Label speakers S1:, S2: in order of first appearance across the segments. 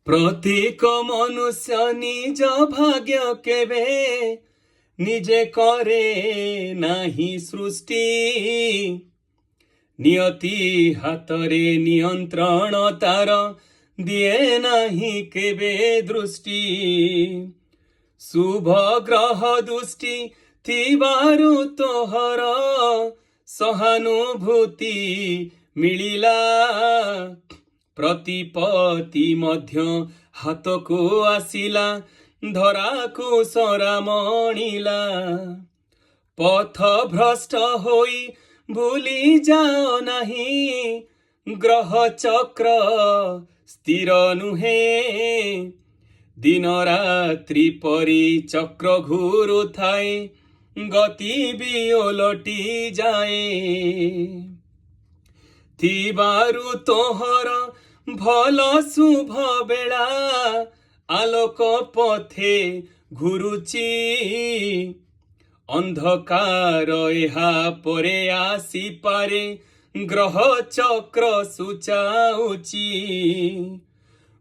S1: प्रत्येक मनुष्य निज भाग्य केबे निजे करे नाही सृष्टि नियति हातरे नियंत्रण तार दिए नाही केबे दृष्टि शुभ ग्रह दृष्टि थिबारु तोहर सहानुभूति मिलिला प्रतिपत्ति मध्य हाथ को आसिला धरा को सरा मणिला पथ भ्रष्ट होई भूली जाओ नहीं ग्रह चक्र स्थिर नुहे दिन रात्रि परी चक्र घूरु थाए गति भी ओलटी जाए थिबारु तोहर भल शुभ बेला आलोक पथे घुरुची अंधकार एहा परे आसी पारे ग्रह चक्र सुचाउची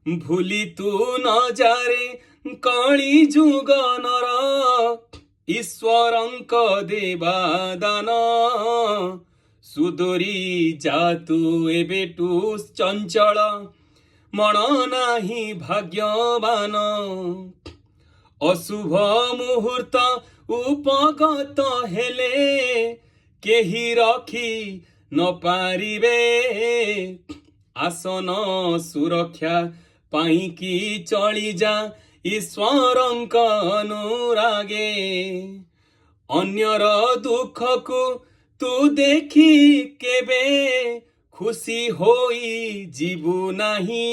S1: भूली तू न जारे कली जुग नर ईश्वरंक देवा दान सुदूरी जातु एबेटु चंचल मन नाही भाग्यवान अशुभ मुहूर्त उपगत हेले केही रखी न पारिबे आसन सुरक्षा पाई की चली जा ईश्वरंक अनुरागे अन्यर दुख को तू देखी केबे खुशी होई जीवु नाही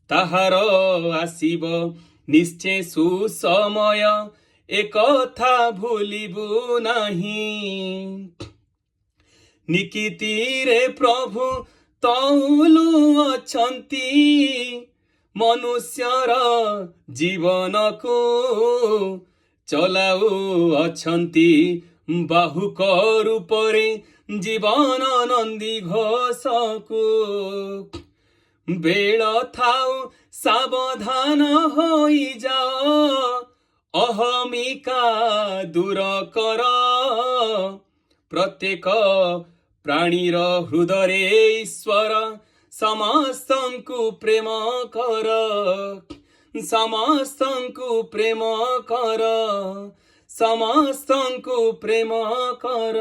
S1: ताहार आसीब निश्चय सुसमय एकथा भूलिबु नाही निकितिरे प्रभु तौलु अछंती मनुष्यर जीवन को चलाउ अछंती बाहुक रूपरे जीवन नंदी घोषको बेल थाउ सावधान होई जाओ अहमिका दूर कर प्रत्येक प्राणीर हृदय ईश्वर समस्तंकु प्रेम कर समस्तंकु प्रेम कर समस्तंकु प्रेम कर।